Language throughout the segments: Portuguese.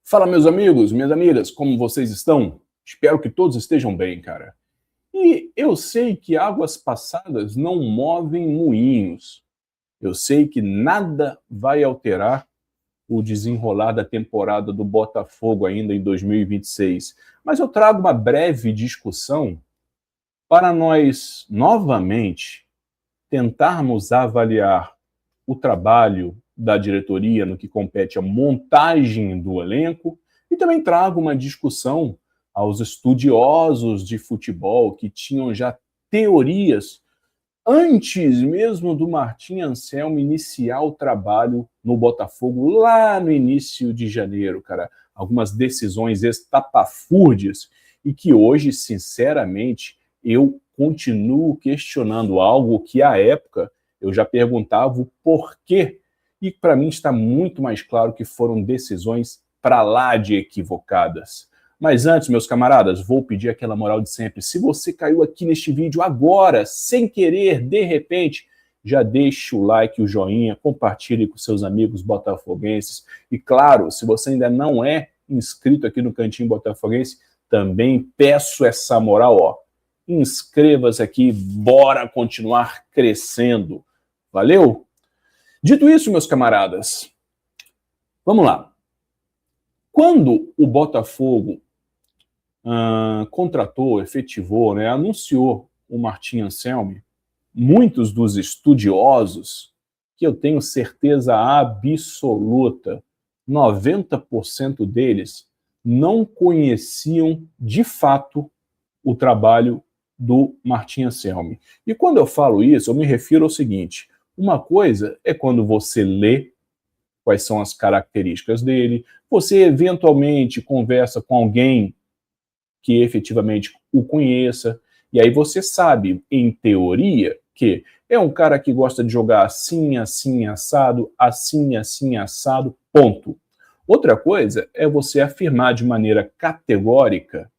Fala, meus amigos, minhas amigas, como vocês estão? Espero que todos estejam bem, cara. E eu sei que águas passadas não movem moinhos. Eu sei que nada vai alterar o desenrolar da temporada do Botafogo ainda em 2026. Mas eu trago uma breve discussão para nós, novamente, tentarmos avaliar o trabalho da diretoria no que compete à montagem do elenco e também trago uma discussão aos estudiosos de futebol que tinham já teorias antes mesmo do Martim Anselmi iniciar o trabalho no Botafogo lá no início de janeiro, cara. Algumas decisões estapafúrdias e que hoje, sinceramente, eu continuo questionando algo que à época eu já perguntava o porquê. E para mim está muito mais claro que foram decisões para lá de equivocadas. Mas antes, meus camaradas, vou pedir aquela moral de sempre. Se você caiu aqui neste vídeo agora, sem querer, de repente, já deixa o like, o joinha, compartilhe com seus amigos botafoguenses. E claro, se você ainda não é inscrito aqui no Cantinho Botafoguense, também peço essa moral, ó. Inscreva-se aqui, bora continuar crescendo. Valeu? Dito isso, meus camaradas, vamos lá. Quando o Botafogo contratou, efetivou, né, anunciou o Martim Anselmi, muitos dos estudiosos, que eu tenho certeza absoluta, 90% deles não conheciam de fato o trabalho do Martim Anselmi. E quando eu falo isso, eu me refiro ao seguinte: uma coisa é quando você lê quais são as características dele, você eventualmente conversa com alguém que efetivamente o conheça, e aí você sabe, em teoria, que é um cara que gosta de jogar assim, assim, assado, assim, assim, assado, ponto. Outra coisa é você afirmar de maneira categórica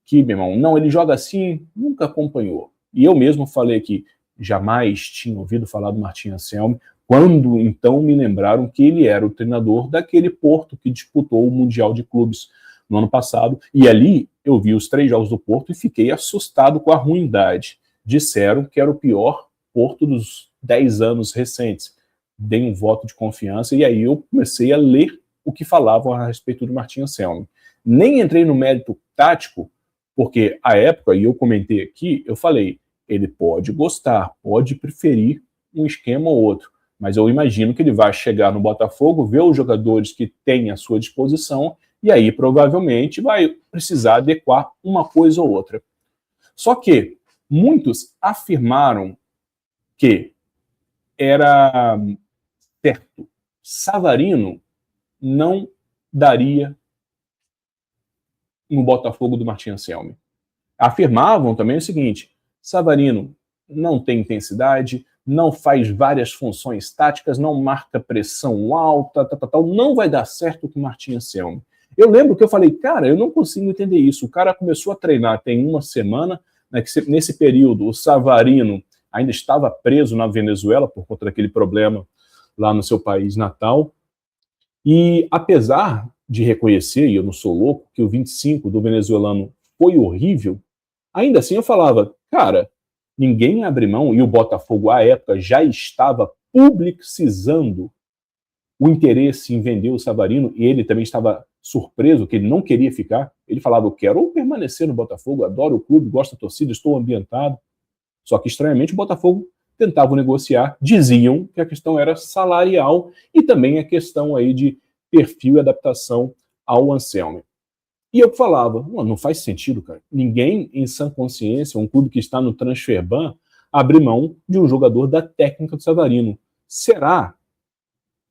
que, meu irmão, não, ele joga assim, nunca acompanhou. E eu mesmo falei que jamais tinha ouvido falar do Martim Anselmi, quando então me lembraram que ele era o treinador daquele Porto que disputou o Mundial de Clubes no ano passado, e ali eu vi os 3 jogos do Porto e fiquei assustado com a ruindade. Disseram que era o pior Porto dos 10 anos recentes. Dei um voto de confiança e aí eu comecei a ler o que falavam a respeito do Martim Anselmi. Nem entrei no mérito tático, porque à época, e eu comentei aqui, eu falei, ele pode gostar, pode preferir um esquema ou outro, mas eu imagino que ele vai chegar no Botafogo, ver os jogadores que tem à sua disposição, e aí provavelmente vai precisar adequar uma coisa ou outra. Só que muitos afirmaram que era certo, Savarino não daria no Botafogo do Martim Anselmi. Afirmavam também o seguinte: Savarino não tem intensidade, não faz várias funções táticas, não marca pressão alta, não vai dar certo com o Martim Anselmi. Eu lembro que eu falei, cara, eu não consigo entender isso. O cara começou a treinar tem uma semana, né, que nesse período o Savarino ainda estava preso na Venezuela por conta daquele problema lá no seu país natal. E apesar de reconhecer, e eu não sou louco, que o 25 do venezuelano foi horrível, ainda assim eu falava, cara, ninguém abre mão, e o Botafogo à época já estava publicizando o interesse em vender o Savarino, e ele também estava surpreso que ele não queria ficar. Ele falava, eu quero permanecer no Botafogo, adoro o clube, gosto da torcida, estou ambientado. Só que, estranhamente, o Botafogo tentava negociar, diziam que a questão era salarial e também a questão aí de perfil e adaptação ao Anselmi. E eu falava, não faz sentido, cara. Ninguém em sã consciência, um clube que está no transfer ban, abre mão de um jogador da técnica do Savarino. Será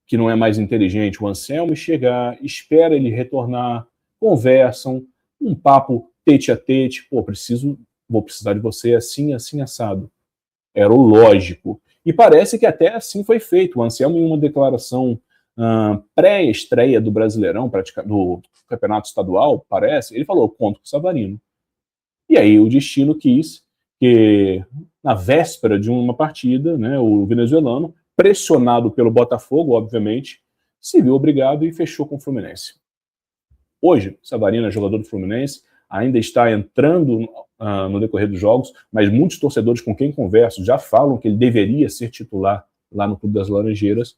que não é mais inteligente o Anselmi chegar, espera ele retornar, conversam, um papo tete a tete, pô, vou precisar de você assim, assim, assado. Era o lógico. E parece que até assim foi feito. O Anselmi, em uma declaração pré-estreia do Brasileirão, do Campeonato Estadual, parece, ele falou, conto com o Savarino. E aí o destino quis que, na véspera de uma partida, né, o venezuelano, pressionado pelo Botafogo, obviamente, se viu obrigado e fechou com o Fluminense. Hoje, Savarino é jogador do Fluminense, ainda está entrando no decorrer dos jogos, mas muitos torcedores com quem converso já falam que ele deveria ser titular lá no Clube das Laranjeiras.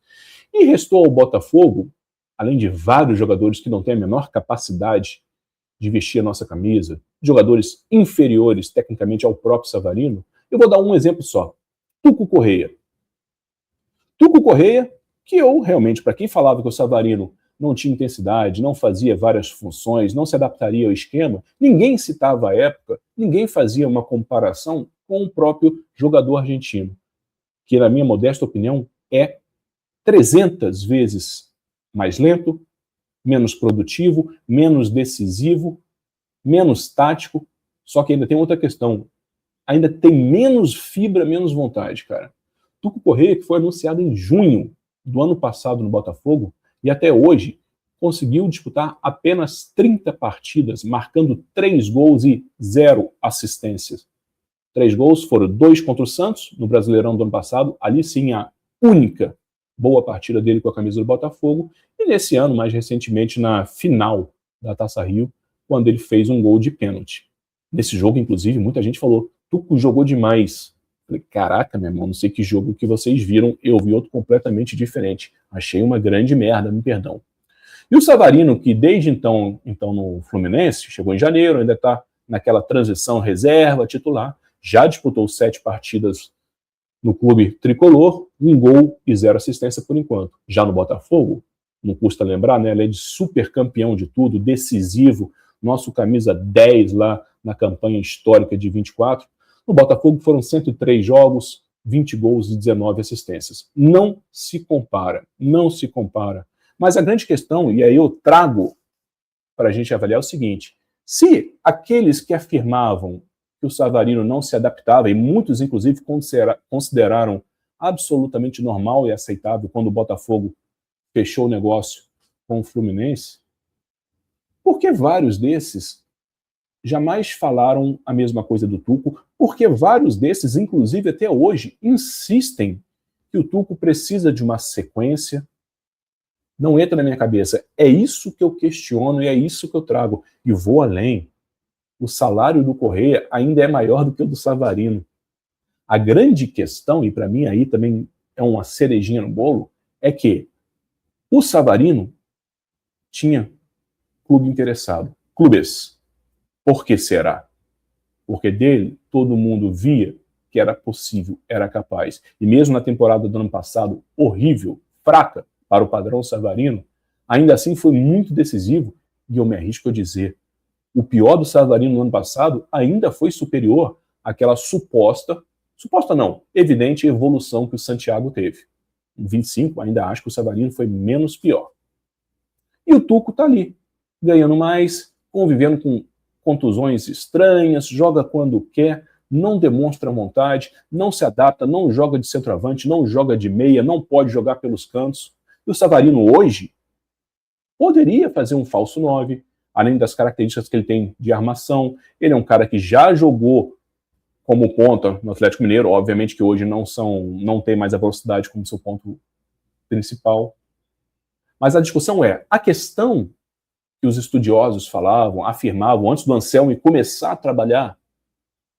E restou ao Botafogo, além de vários jogadores que não têm a menor capacidade de vestir a nossa camisa, jogadores inferiores tecnicamente ao próprio Savarino, eu vou dar um exemplo só. Tuco Correia. Tuco Correia, que eu realmente, para quem falava que o Savarino não tinha intensidade, não fazia várias funções, não se adaptaria ao esquema, ninguém citava a época, ninguém fazia uma comparação com o próprio jogador argentino, que na minha modesta opinião é 300 vezes mais lento, menos produtivo, menos decisivo, menos tático, só que ainda tem outra questão, ainda tem menos fibra, menos vontade, cara. Tuco Correia, que foi anunciado em junho do ano passado no Botafogo, e até hoje conseguiu disputar apenas 30 partidas, marcando 3 gols e 0 assistências. 3 gols foram 2 contra o Santos, no Brasileirão do ano passado, ali sim a única boa partida dele com a camisa do Botafogo, e nesse ano, mais recentemente, na final da Taça Rio, quando ele fez um gol de pênalti. Nesse jogo, inclusive, muita gente falou, Tuco jogou demais. Falei, caraca, meu irmão, não sei que jogo que vocês viram, eu vi outro completamente diferente. Achei uma grande merda, me perdão. E o Savarino, que desde então no Fluminense, chegou em janeiro, ainda está naquela transição reserva, titular, já disputou 7 partidas no clube tricolor, 1 gol e 0 assistência por enquanto. Já no Botafogo, não custa lembrar, né? Ele é de super campeão de tudo, decisivo, nosso camisa 10 lá na campanha histórica de 24. No Botafogo foram 103 jogos, 20 gols e 19 assistências. Não se compara, não se compara. Mas a grande questão, e aí eu trago para a gente avaliar o seguinte, se aqueles que afirmavam que o Savarino não se adaptava, e muitos inclusive consideraram absolutamente normal e aceitável quando o Botafogo fechou o negócio com o Fluminense, porque vários desses jamais falaram a mesma coisa do Tuco, porque vários desses, inclusive até hoje, insistem que o Tuco precisa de uma sequência. Não entra na minha cabeça. É isso que eu questiono e é isso que eu trago. E vou além. O salário do Correia ainda é maior do que o do Savarino. A grande questão, e para mim aí também é uma cerejinha no bolo, é que o Savarino tinha clube interessado. Clubes. Por que será? Porque dele todo mundo via que era possível, era capaz. E mesmo na temporada do ano passado, horrível, fraca para o padrão Savarino, ainda assim foi muito decisivo, e eu me arrisco a dizer, o pior do Savarino no ano passado ainda foi superior àquela suposta não, evidente evolução que o Santiago teve. Em 25, ainda acho que o Savarino foi menos pior. E o Tuco tá ali, ganhando mais, convivendo com contusões estranhas, joga quando quer, não demonstra vontade, não se adapta, não joga de centroavante, não joga de meia, não pode jogar pelos cantos. E o Savarino hoje poderia fazer um falso 9, além das características que ele tem de armação. Ele é um cara que já jogou como ponta no Atlético Mineiro, obviamente que hoje não tem mais a velocidade como seu ponto principal. Mas a discussão é, a questão que os estudiosos falavam, afirmavam antes do Anselmi começar a trabalhar,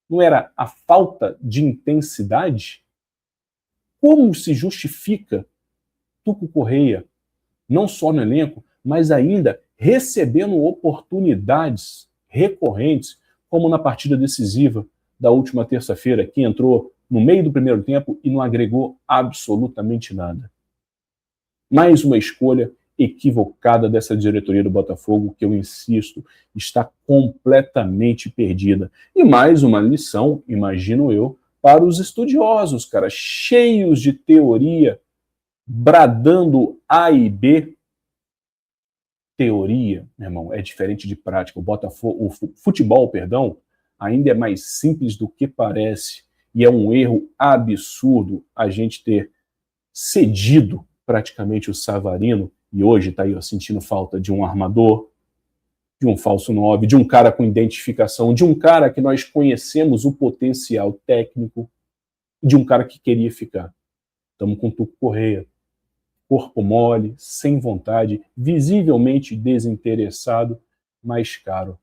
não era a falta de intensidade? Como se justifica Tuco Correia, não só no elenco, mas ainda recebendo oportunidades recorrentes, como na partida decisiva da última terça-feira, que entrou no meio do primeiro tempo e não agregou absolutamente nada. Mais uma escolha equivocada dessa diretoria do Botafogo, que eu insisto, está completamente perdida. E mais uma lição, imagino eu, para os estudiosos, cara, cheios de teoria, bradando A e B. Teoria, meu irmão, é diferente de prática. O futebol, ainda é mais simples do que parece. E é um erro absurdo a gente ter cedido praticamente o Savarino, e hoje está aí ó, sentindo falta de um armador, de um falso 9, de um cara com identificação, de um cara que nós conhecemos o potencial técnico, de um cara que queria ficar. Estamos com o Tuco Correia, corpo mole, sem vontade, visivelmente desinteressado, mais caro.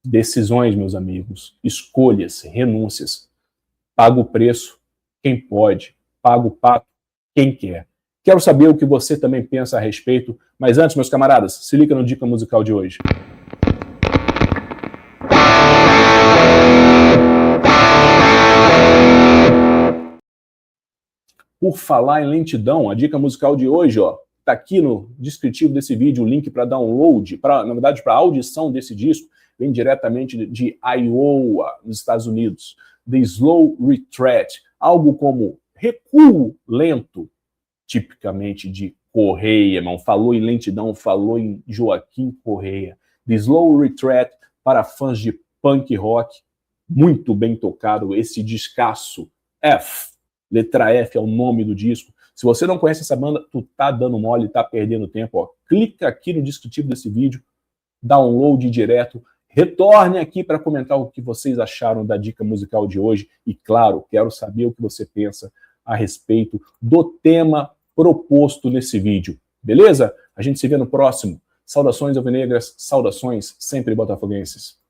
Decisões, meus amigos, escolhas, renúncias. Paga o preço quem pode, paga o pato quem quer. Quero saber o que você também pensa a respeito, mas antes, meus camaradas, se liga no Dica Musical de hoje. Por falar em lentidão, a dica musical de hoje, ó, tá aqui no descritivo desse vídeo o link para download, na verdade, para audição desse disco, vem diretamente de Iowa, nos Estados Unidos. The Slow Retreat, algo como recuo lento, tipicamente de Correia, irmão. Falou em lentidão, falou em Joaquim Correia. The Slow Retreat, para fãs de punk rock, muito bem tocado, esse discaço. F, letra F é o nome do disco. Se você não conhece essa banda, tu tá dando mole, tá perdendo tempo, ó. Clica aqui no descritivo desse vídeo, download direto, retorne aqui para comentar o que vocês acharam da dica musical de hoje e, claro, quero saber o que você pensa a respeito do tema proposto nesse vídeo, beleza? A gente se vê no próximo. Saudações alvinegras, saudações sempre botafoguenses.